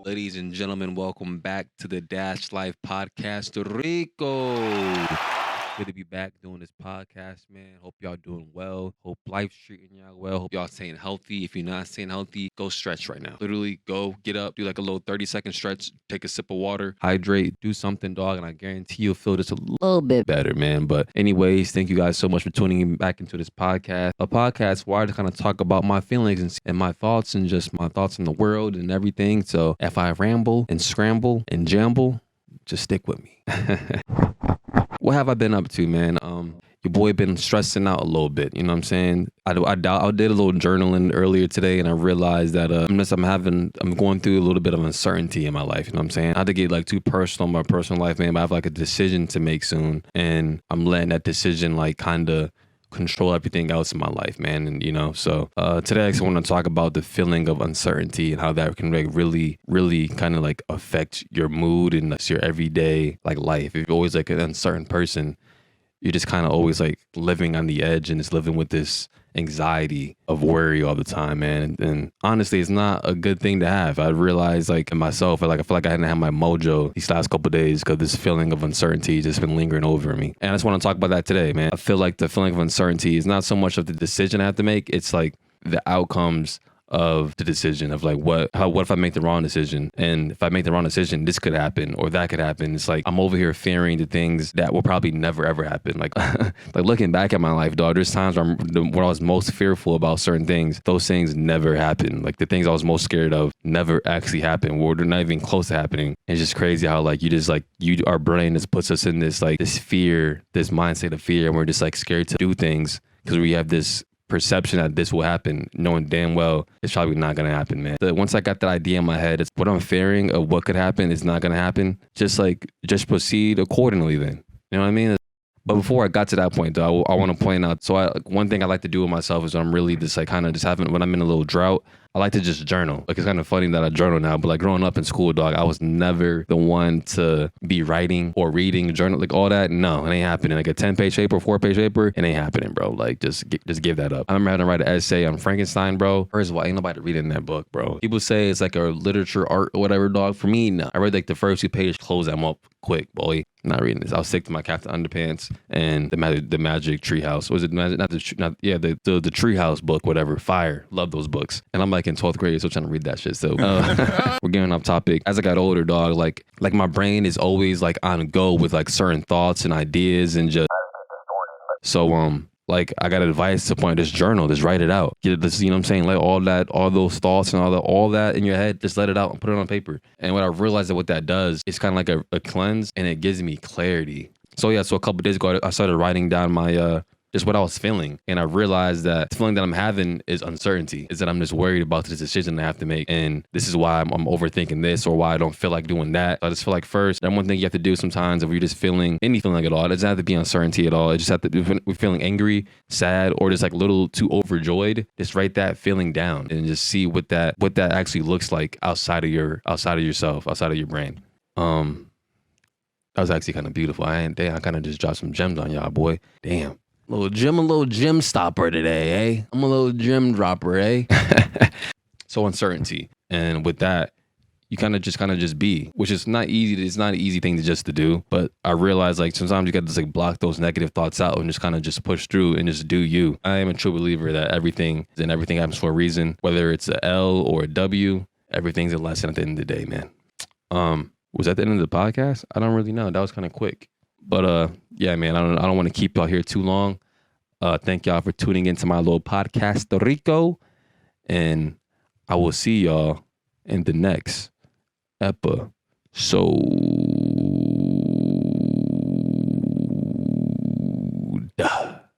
Ladies and gentlemen, welcome back to the Dash Life Podcast Rico. Good to be back doing this podcast, man. Hope y'all doing well. Hope life's treating y'all well. Hope y'all staying healthy. If you're not staying healthy, go stretch right now. Literally go get up, do like a little 30-second stretch, take a sip of water, hydrate, do something, dog, and I guarantee you'll feel just a little bit better, man. But anyways, thank you guys so much for tuning back into this podcast. A podcast where I just kind of talk about my feelings and my thoughts and just my thoughts in the world and everything. So if I ramble and scramble and jamble, just stick with me. What have I been up to, man? Your boy been stressing out a little bit. You know what I'm saying? I did a little journaling earlier today, and I realized that I'm going through a little bit of uncertainty in my life. You know what I'm saying? I had to get like too personal in my personal life, man. But I have like a decision to make soon, and I'm letting that decision like kind of control everything else in my life, man. And so today I just want to talk about the feeling of uncertainty and how that can like really kind of like affect your mood and your everyday like life. If you're always like an uncertain person, you're just kind of always like living on the edge and just living with this anxiety of worry all the time, man. And honestly, it's not a good thing to have. I realized like in myself, I feel like I hadn't had my mojo these last couple of days because this feeling of uncertainty just been lingering over me. And I just want to talk about that today, man. I feel like the feeling of uncertainty is not so much of the decision I have to make. It's like the outcomes of the decision of like what if I make the wrong decision, and if I make the wrong decision, this could happen or that could happen. It's like I'm over here fearing the things that will probably never ever happen. Like like looking back at my life, dog, there's times when I was most fearful about certain things, those things never happened. Like the things I was most scared of never actually happened, or they're not even close to happening. And it's just crazy how like our brain just puts us in this like this fear, this mindset of fear, and we're just like scared to do things because we have this perception that this will happen, knowing damn well it's probably not gonna happen, man. Once I got that idea in my head, it's what I'm fearing of what could happen is not gonna happen. Just proceed accordingly then. You know what I mean? But before I got to that point, though, I want to point out. So one thing I like to do with myself is when I'm really just like kind of just having, when I'm in a little drought, I like to just journal. Like it's kind of funny that I journal now, but like growing up in school, dog, I was never the one to be writing or reading, journal, like all that. No, it ain't happening. Like a 10-page paper, 4-page paper, it ain't happening, bro. Like just give that up. I remember having to write an essay on Frankenstein, bro. First of all, ain't nobody reading that book, bro. People say it's like a literature art or whatever, dog. For me, no. I read like the first 2 pages, close them up quick, boy. Not reading this. I was sick to my Captain Underpants and the Magic Treehouse. Was it Magic? The Treehouse book, whatever. Fire. Love those books. And I'm like in 12th grade, still trying to read that shit. So we're getting off topic. As I got older, dog, like my brain is always like on go with like certain thoughts and ideas and just so like I got advice to point this journal, just write it out. Get this, you know what I'm saying? Like all those thoughts and all that in your head, just let it out and put it on paper. And what I realized that what that does is kind of like a cleanse, and it gives me clarity. So a couple days ago, I started writing down my just what I was feeling. And I realized that the feeling that I'm having is uncertainty, is that I'm just worried about this decision I have to make. And this is why I'm overthinking this, or why I don't feel like doing that. I just feel like first, and one thing you have to do sometimes if you're just feeling any feeling at all, it doesn't have to be uncertainty at all. It just have to be we're feeling angry, sad, or just like a little too overjoyed. Just write that feeling down and just see what that actually looks like outside of yourself, outside of your brain. That was actually kind of beautiful. I kind of just dropped some gems on y'all, boy. Damn. A little gym stopper today, eh? I'm a little gym dropper, eh? So uncertainty. And with that, you kind of just be, which is not easy. It's not an easy thing to do. But I realize like sometimes you got to just like block those negative thoughts out and just kind of just push through and just do you. I am a true believer that everything happens for a reason. Whether it's a L or a W, everything's a lesson at the end of the day, man. Was that the end of the podcast? I don't really know. That was kind of quick. But yeah, man, I don't want to keep y'all here too long. Thank y'all for tuning into my little podcast, Rico. And I will see y'all in the next episode.